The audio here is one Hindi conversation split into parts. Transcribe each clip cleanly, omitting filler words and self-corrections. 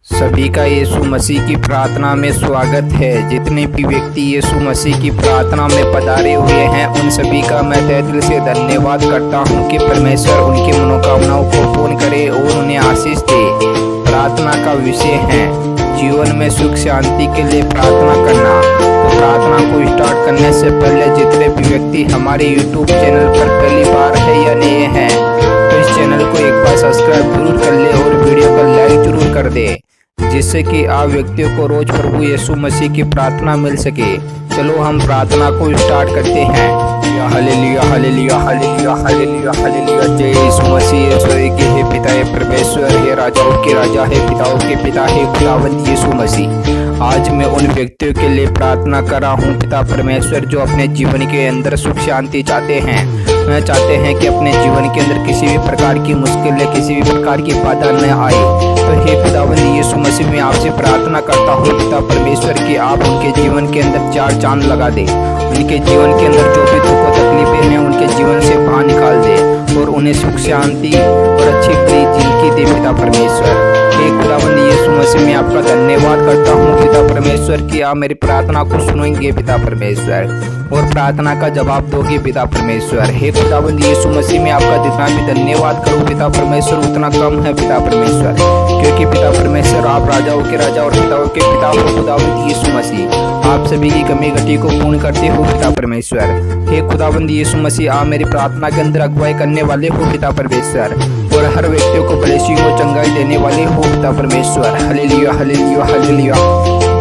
सभी का यीशु मसीह की प्रार्थना में स्वागत है। जितने भी व्यक्ति यीशु मसीह की प्रार्थना में पधारे हुए हैं उन सभी का मैं तहे दिल से धन्यवाद करता हूं कि परमेश्वर उनकी मनोकामनाओं को पूर्ण करे और उन्हें आशीष दे। प्रार्थना का विषय है जीवन में सुख शांति के लिए प्रार्थना करना। तो प्रार्थना को स्टार्ट करने से पहले जितने भी व्यक्ति हमारे यूट्यूब चैनल पर पहली बार है या नए हैं तो इस चैनल को एक बार सब्सक्राइब जरूर कर ले और वीडियो को लाइक जरूर कर दे, जिससे कि आप व्यक्तियों को रोज प्रभु यीशु मसीह की प्रार्थना मिल सके। चलो हम प्रार्थना को स्टार्ट करते हैं। Hallelujah hallelujah hallelujah hallelujah hallelujah. जय यीशु मसीह। स्वर्ग के हे पिता हे परमेश्वर हे राजाओं के राजा हे पिताओं के पिता हे खुदावंद यीशु मसीह, आज मैं उन व्यक्तियों के लिए प्रार्थना कर रहा हूँ पिता परमेश्वर जो अपने जीवन के अंदर सुख शांति चाहते हैं। वह चाहते हैं कि अपने जीवन के अंदर किसी भी प्रकार की मुश्किल या किसी भी प्रकार की बाधा न आए। तो हे खुदावंद यीशु मसीह मैं आपसे प्रार्थना करता हूँ पिता परमेश्वर कि आप उनके जीवन के अंदर चार चांद लगा दे। उनके जीवन के अंदर जो भी दुख और तकलीफें हैं उनके जीवन से बाहर निकाल दे और उन्हें सुख शांति और अच्छी भली जिंदगी दे पिता परमेश्वर। हे खुदावंद यीशु मसीह मैं आपका धन्यवाद करता हूँ पिता परमेश्वर कि आप मेरी प्रार्थना को सुनेंगे पिता परमेश्वर और प्रार्थना का जवाब दोगे पिता परमेश्वर। हे खुदावंद यीशु मसीह मैं आपका जितना भी धन्यवाद करूँ पिता परमेश्वर उतना कम है पिता परमेश्वर, क्योंकि पिता परमेश्वर आप राजाओं के राजा और पिताओं के पिता हो। खुदावंद यीशु मसीह आप सभी की कमी घटी को पूर्ण करते हो पिता परमेश्वर। हे खुदावंद यीशु मसीह आप मेरी प्रार्थना के अंदर अगुवाई करने वाले हो पिता परमेश्वर और हर व्यक्तियों को ब्लेसिंग और चंगाई देने वाले हो पिता परमेश्वर। Hallelujah hallelujah hallelujah.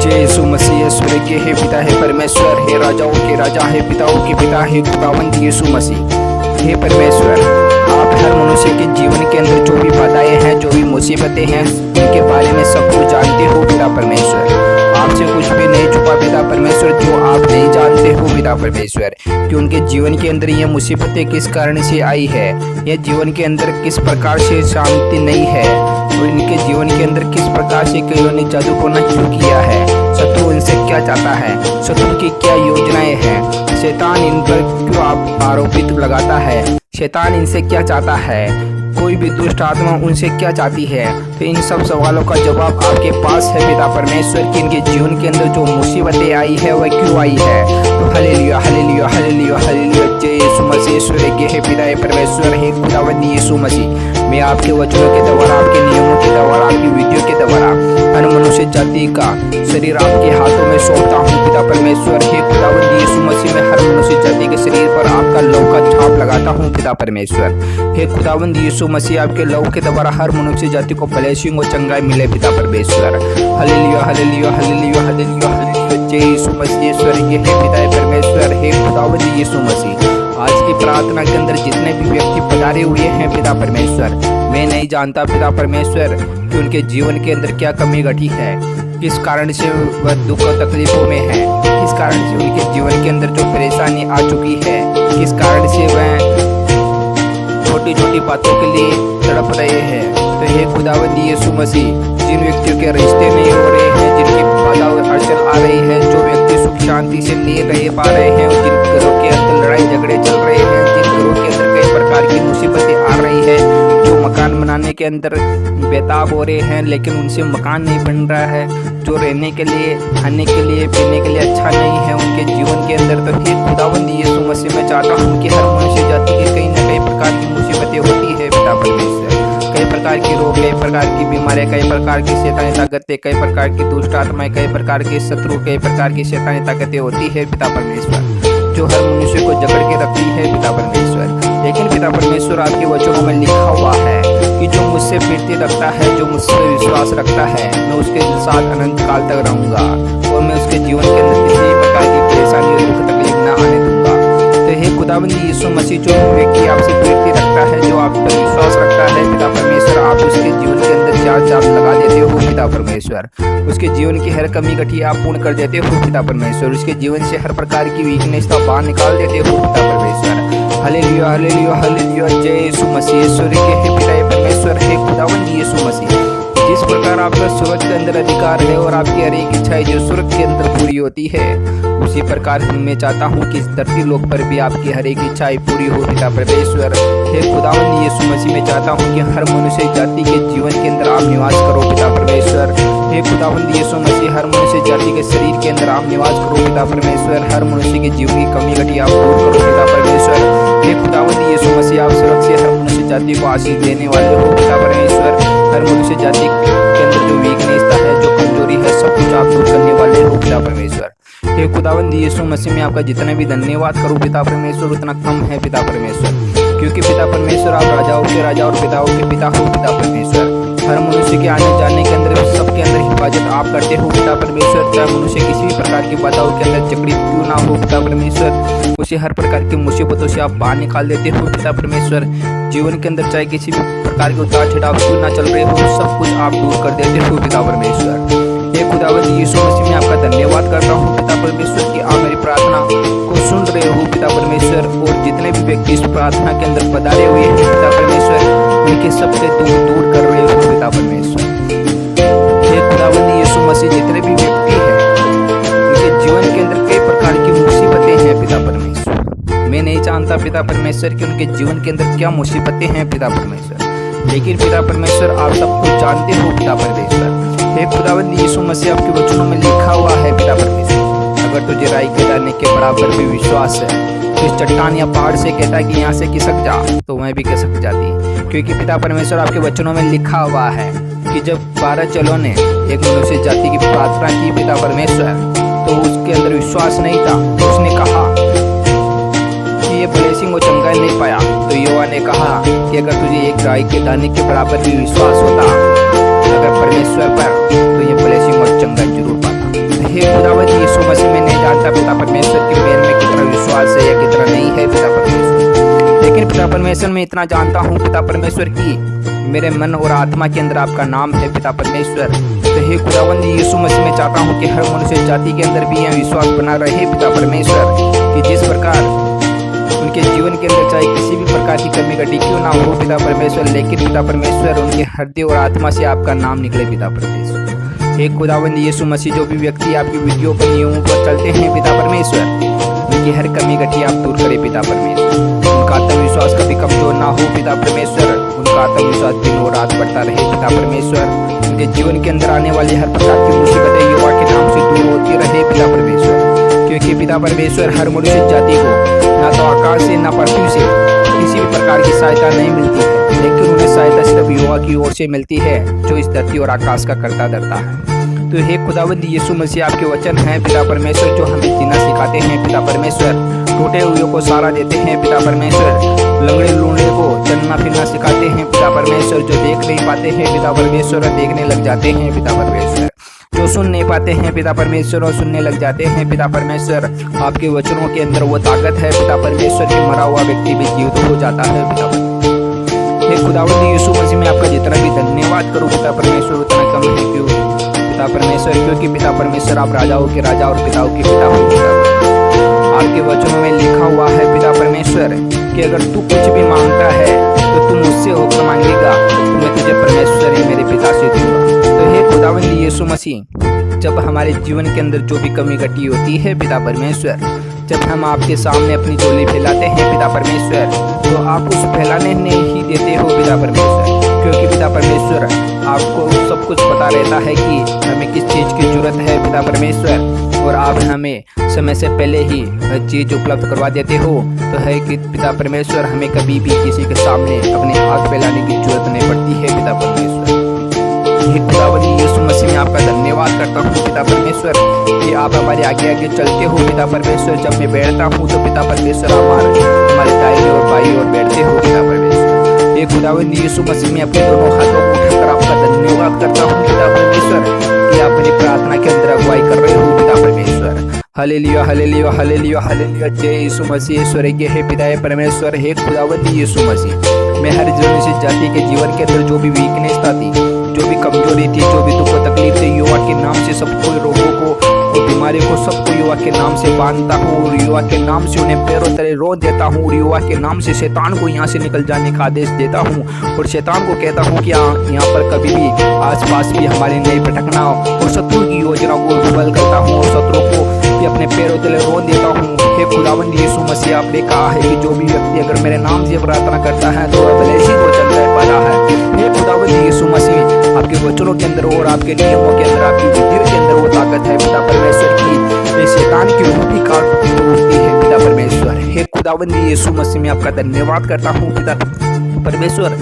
जय यीशु मसीह। स्वर्ग के हे पिता हे परमेश्वर हे राजाओं के राजा हे पिताओं के पिता हे खुदावंद यीशु मसीह। हे परमेश्वर आप हर मनुष्य के जीवन के अंदर जो भी बाधाएं हैं जो भी मुसीबतें हैं उनके बारे में सब कुछ जानते हो पिता परमेश्वर। आपसे कुछ भी नहीं छुपा पिता परमेश्वर जो आप नहीं जानते हो पिता परमेश्वर कि उनके जीवन के अंदर ये मुसीबतें किस कारण से आई है, यह जीवन के अंदर किस प्रकार से शांति नहीं है और इनके जीवन के अंदर किस प्रकार से कईयों ने जादू टोना क्यों किया है, शत्रु इनसे क्या चाहता है, शत्रु की क्या योजनाएं हैं, शैतान इन पर क्यों आप आरोपित लगाता है, शैतान इनसे क्या चाहता है, कोई भी दुष्ट आत्मा उनसे क्या चाहती है। तो इन सब सवालों का जवाब आपके पास है पिता परमेश्वर कि इनके जीवन के अंदर जो मुसीबतें आई है वह क्यों आई है। तो हालेलुया हालेलुया हालेलुया हालेलुया। जय यीशु मसीह। स्वर्ग के हे पिता हे परमेश्वर हे खुदावंद यीशु मसीह मैं आपके वचनों के द्वारा आपके नियमों के द्वारा आपकी विधियों के द्वारा हर मनुष्य जाति का शरीर आपके हाथों में सौंपता हूँ पिता परमेश्वर। हे खुदावंद यीशु मसीह में हर मनुष्य जाति के शरीर पर आपका लहू का छाप लगाता हूँ पिता परमेश्वर। हे खुदावंद यीशु मसीह आपके लहू के द्वारा हर मनुष्य जाति को ब्लेसिंग और चंगाई मिले पिता परमेश्वर। Hallelujah hallelujah hallelujah hallelujah hallelujah. जय यीशु मसीह। स्वर्ग के हे पिता हे परमेश्वर हे खुदावंद यीशु मसीह आज की प्रार्थना के अंदर जितने भी व्यक्ति पधारे हुए हैं पिता परमेश्वर मैं नहीं जानता पिता परमेश्वर कि उनके जीवन के अंदर क्या कमी घटी है, किस कारण से वह दुख और तकलीफों में है, किस कारण से उनके जीवन के अंदर जो परेशानी आ चुकी है, किस कारण से वह छोटी छोटी बातों के लिए तड़प रहे हैं। तो हे खुदावंद यीशु मसीह जिन व्यक्तियों के रिश्ते नहीं हो रहे हैं, जिनकी बाधा और अड़चन आ रही है, जो व्यक्ति सुख शांति से नहीं रह पा रहे हैं, जिन घरों के अंदर लड़ाई झगड़े चल रहे हैं, जिन घरों के अंदर कई प्रकार की मुसीबतें आ रही है, जो मकान बनाने के अंदर बेताब हो रहे हैं लेकिन उनसे मकान नहीं बन रहा है, जो रहने के लिए खाने के लिए पीने के लिए अच्छा नहीं है उनके जीवन के अंदर। तो हे खुदावंद यीशु मसीह मैं चाहता हूँ कि हर मनुष्य जाति की कहीं ना कहीं प्रकार की मुसीबतें होती है पिता परमेश्वर, कई प्रकार की रोग, कई प्रकार की बीमारियां, कई प्रकार की शैतानी ताकतें, कई प्रकार की दुष्ट आत्माएं, कई प्रकार के शत्रु, कई प्रकार की शैतानी ताकतें होती है पिता परमेश्वर जो हर मनुष्य को जकड़ के रखती है पिता परमेश्वर। लेकिन पिता परमेश्वर आपके वचनों में लिखा हुआ है कि जो मुझसे प्रीति रखता है, जो मुझसे विश्वास रखता है, मैं उसके साथ अनंत काल तक रहूंगा और मैं उसके जीवन के अंदर किसी भी प्रकार की परेशानी और दुख तकलीफ न आने दूंगा। तो हे खुदावंद यीशु मसीह जो व्यक्ति आपसे प्रीति रखता है, जो आप पर विश्वास रखता है पिता परमेश्वर आप उसके जीवन के अंदर चार चांद लगा देते हो पिता परमेश्वर, उसके जीवन की हर कमी घटी आप पूर्ण कर देते हो पिता परमेश्वर, उसके जीवन से हर प्रकार की वीकनेस का बाहर निकाल देते हो पिता परमेश्वर। Hallelujah hallelujah hallelujah. जय यीशु मसीह। स्वर्ग के हे पिता हे परमेश्वर हे खुदावंद यीशु मसीह जिस प्रकार आपका स्वर्ग के अंदर अधिकार है और आपकी हर एक इच्छाएं जो स्वर्ग के अंदर पूरी होती है उसी प्रकार मैं चाहता हूँ कि इस धरती लोक पर भी आपकी हर एक इच्छाएं पूरी हो पिता परमेश्वर। हे खुदावंद यीशु मसीह मैं चाहता हूँ कि हर मनुष्य जाति के जीवन के अंदर आप निवास करो पिता परमेश्वर। अंदर आप निवास करो पिता परमेश्वर। हर मनुष्य के जीवन की कमी घटी आप दूर करो पिता परमेश्वर। हे खुदावंद यीशु मसीह आप सुरक्षा हर मनुष्य जाति को आशीष देने वाले हो पिता परमेश्वर। हर मनुष्य जाति के अंदर जो वीकनेस है, जो कमजोरी है, सब कुछ आप दूर करने वाले हो पिता परमेश्वर। हे खुदावंद यीशु मसीह में आपका जितना भी धन्यवाद करूं पिता परमेश्वर उतना कम है पिता परमेश्वर, क्योंकि पिता परमेश्वर आप राजाओं के राजा और पिताओं के पिता हो पिता परमेश्वर। हर मनुष्य के आने जाने के अंदर सबके अंदर हिफाजत आप करते हो पिता परमेश्वर। चाहे मनुष्य किसी भी प्रकार की बाधाओं के अंदर जकड़ी क्यों ना हो पिता परमेश्वर, उसे हर प्रकार की मुसीबतों से आप बाहर निकाल देते हो पिता परमेश्वर। जीवन के अंदर चाहे किसी भी प्रकार के उतार चढ़ाव क्यों ना चल रहे हो, सब कुछ आप दूर कर देते हो पिता परमेश्वर। हे खुदावंद यीशु मसीह में आपका धन्यवाद करता हूँ पिता परमेश्वर कि आप मेरी प्रार्थना को सुन रहे हो पिता परमेश्वर। और जितने भी व्यक्ति इस प्रार्थना के अंदर पधारे हुए हैं पिता परमेश्वर, उनके सबसे दूर कर रहे हो पिता परमेश्वर। हे खुदावंद यीशु मसीह जितने भी व्यक्ति हैं उनके जीवन के अंदर कई प्रकार की मुसीबतें हैं पिता परमेश्वर। मैं नहीं जानता पिता परमेश्वर कि उनके जीवन के अंदर क्या मुसीबतें हैं पिता परमेश्वर, लेकिन पिता परमेश्वर आप सब कुछ जानते हो पिता परमेश्वर। हे खुदावंद यीशु मसीह आपके वचनों में लिखा हुआ है पिता परमेश्वर, अगर तुझे राई के दाने के बराबर भी विश्वास है तो इस चट्टान या पहाड़ से कहता है कि यहाँ से खिसक जा, तो वह भी खिसक जाती। क्योंकि पिता परमेश्वर आपके वचनों में लिखा हुआ है कि जब 12 चेलों ने एक मनुष्य जाति की प्रार्थना की पिता परमेश्वर, तो उसके अंदर विश्वास नहीं था, तो उसने कहा कि ये ब्लेसिंग वो चंगाई नहीं पाया। तो यहोवा ने कहा कि अगर तुझे एक राई के दाने के बराबर भी विश्वास होता अगर परमेश्वर पर, तो ये ब्लेसिंग और चंगाई जरूर पाता। हे खुदावंद यीशु मसीह में नहीं जानता पिता परमेश्वर कि मेरे में कितना विश्वास है या कितना नहीं है पिता परमेश्वर, लेकिन पिता परमेश्वर में इतना जानता हूँ पिता परमेश्वर की मेरे मन और आत्मा के अंदर आपका नाम है पिता परमेश्वर। तो हे खुदावंद यीशु मसीह में चाहता हूँ कि हर मनुष्य जाति के अंदर भी यह विश्वास बना रहे पिता परमेश्वर कि जिस प्रकार उनके जीवन के अंदर चाहे किसी भी प्रकार की कमी घटी क्यों ना हो पिता परमेश्वर, लेकिन पिता परमेश्वर उनके हृदय और आत्मा से आपका नाम निकले पिता परमेश्वर। हे खुदावंद यीशु मसीह जो भी व्यक्ति आपकी विधियों पर नियमों पर चलते हैं पिता परमेश्वर, उनकी हर कमी घटी आप दूर करें पिता परमेश्वर। उनका आत्मविश्वास कभी कमजोर ना हो पिता परमेश्वर, उनका आत्मविश्वास दिन और रात बढ़ता रहे पिता परमेश्वर। उनके जीवन के अंदर आने वाली हर प्रकार की मुसीबतें यहोवा के नाम से दूर होती रहे पिता परमेश्वर, क्योंकि पिता परमेश्वर हर मनुष्य जाति को ना तो आकाश से ना पृथ्वी से किसी भी प्रकार की सहायता नहीं मिलती है, लेकिन उन्हें सहायता सिर्फ यहोवा की ओर से मिलती है जो इस धरती और आकाश का करता धरता है। तो हे खुदावंद यीशु मसीह आपके वचन हैं पिता परमेश्वर जो हमें जीना सिखाते हैं पिता परमेश्वर, टूटे हुए को सहारा देते हैं पिता परमेश्वर, लंगड़े लूढ़े को चलना फिरना सिखाते हैं पिता परमेश्वर, जो देख नहीं पाते हैं पिता परमेश्वर और देखने लग जाते हैं पिता परमेश्वर, जो सुन नहीं पाते हैं पिता परमेश्वर और सुनने लग जाते हैं पिता परमेश्वर। आपके वचनों के अंदर वो ताकत है पिता परमेश्वर कि मरा हुआ व्यक्ति भी जीवित हो जाता है पिता परमेश्वर। हे खुदावंद यीशु मसीह में आपका जितना भी धन्यवाद करूं पिता परमेश्वर उतना कम है क्यों पिता परमेश्वर, क्योंकि पिता परमेश्वर आप राजाओं के राजा और पिताओं के पिता हो पिता। आपके वचनों में लिखा हुआ है पिता परमेश्वर कि अगर तू कुछ भी मांगता है तो तू मुझसे होकर मांगेगा तो मैं तुझे परमेश्वर ही मेरे पिता से दूंगा। तो हे खुदावंद यीशु मसीह जब हमारे जीवन के अंदर जो भी कमी घटी होती है पिता परमेश्वर, जब हम आपके सामने अपनी झोली फैलाते हैं पिता परमेश्वर, तो आप उस फैलाने नहीं देते हो पिता परमेश्वर, क्योंकि पिता परमेश्वर आपको सब कुछ पता रहता है कि हमें किस चीज़ की जरूरत है पिता परमेश्वर, और आप हमें समय से पहले ही हर चीज़ उपलब्ध करवा देते हो। तो है कि पिता परमेश्वर हमें कभी भी किसी के सामने अपने हाथ फैलाने की जरूरत नहीं पड़ती है पिता परमेश्वर। हे खुदावंद यीशु मसीह में आपका धन्यवाद करता हूँ पिता परमेश्वर कि आप हमारे आगे आगे चलते हो पिता परमेश्वर। जब मैं बैठता हूँ तो पिता परमेश्वर हमारे दाईं और बाईं ओर बैठते हो पिता परमेश्वर। हे खुदावंद यीशु मसीह में अपने दोनों हाथों को उठाकर आपका धन्यवाद करता हूँ पिता परमेश्वर कि आप मेरी प्रार्थना के अंदर अगुवाई कर रहे हो पिता परमेश्वर। हालेलुया हालेलुया हालेलुया हालेलुया, जय यीशु मसीह। स्वर्गीय हे पिता परमेश्वर, हे खुदावंद यीशु मसीह, मैं हर मनुष्य जाति के जीवन के अंदर जो भी वीकनेस थी, जो भी कमजोरी थी, जो भी दुख तकलीफ थी, युवा के नाम से सबको रोगों को और बीमारियों को सबको युवा के नाम से बांधता हूँ और युवा के नाम से उन्हें पैरों तले रो देता हूँ और युवा के नाम से शैतान को यहाँ से निकल जाने का आदेश देता हूँ और शैतान को कहता हूँ कि यहाँ पर कभी भी आसपास भी हमारे नहीं भटकना और शत्रु की योजना को विफल करता हूँ और शत्रु को भी अपने पैरों तले रो देता हूँ। हे खुदावंद यीशु मसीह, आपने कहा है कि जो भी व्यक्ति अगर मेरे नाम से प्रार्थना करता है तो वह भले को चल पाता है। हे खुदावंद यीशु मसीह, आपके वचनों के अंदर और आपके नियमों के अंदर, आपकी विधियों के अंदर वो ताकत है पिता परमेश्वर की शैतान की रोटी काट तोड़ती है पिता परमेश्वर। हे खुदावंद यीशु मसीह में आपका धन्यवाद करता हूँ पिता परमेश्वर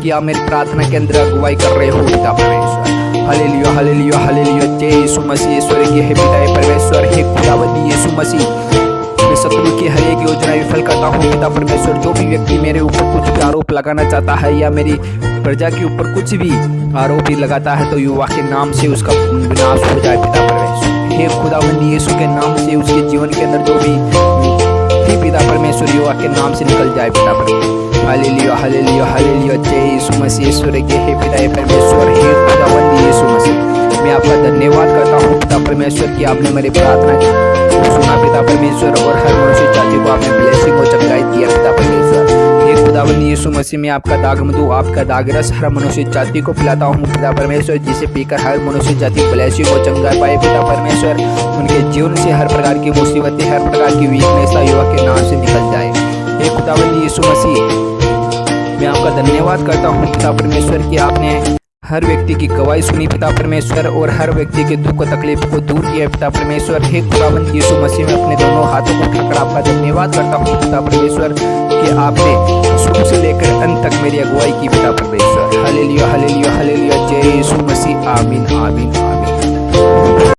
कि आप मेरी प्रार्थना के अंदर अगुवाई कर रहे हो पिता परमेश्वर। हालेलुया हालेलुया हालेलुया, जय यीशु मसीह स्वर्गीय है पिता परमेश्वर। हे खुदावंद यीशु मसीह, मैं शत्रु की हर एक योजना विफल करता हूँ पिता परमेश्वर। जो भी व्यक्ति मेरे ऊपर कुछ भी आरोप लगाना चाहता है या मेरी प्रजा के ऊपर कुछ भी आरोप ही लगाता है तो युवा के नाम से उसका विनाश हो जाए पिता परमेश्वर। हे खुदावंद यीशु के नाम से उसके जीवन के अंदर जो भी पिता परमेश्वर युवा के नाम से निकल जाए पिता परमेश्वर। हालेलुया हालेलुया हालेलुया, जय यीशु मसीह स्वर्गीय है पिता परमेश्वर। हे खुदावंद यीशु मसीह, मैं आपका धन्यवाद करता हूँ पिता परमेश्वर कि आपने मेरी प्रार्थना को सुना पिता परमेश्वर और हर मनुष्य जाति को आपने ब्लेसिंग और चंगाई दिया पिता परमेश्वर। हे खुदावंद यीशु मसीह में आपका दाग मधु आपका दाग रस हर मनुष्य जाति को पिलाता हूँ पिता परमेश्वर, जिसे पीकर हर मनुष्य जाति ब्लेसिंग और चंगाई पाए पिता परमेश्वर। उनके जीवन से हर प्रकार की मुसीबतें हर प्रकार की वीकनेस युवा के नाम से निकल जाए। हे खुदावंद यीशु मसीह, मैं आपका धन्यवाद करता हूँ पिता परमेश्वर कि आपने हर व्यक्ति की गवाही सुनी पिता परमेश्वर और हर व्यक्ति के दुख तकलीफ को दूर किया पिता परमेश्वर। हे खुदावंद यीशु मसीह में अपने दोनों हाथों को उठाकर आपका धन्यवाद करता हूँ पिता परमेश्वर कि आपने शुरू से लेकर अंत तक मेरी अगुवाई की पिता परमेश्वर। हालेलुया हालेलुया हालेलुया, जय यीशु मसीह। आमीन आमीन आमीन।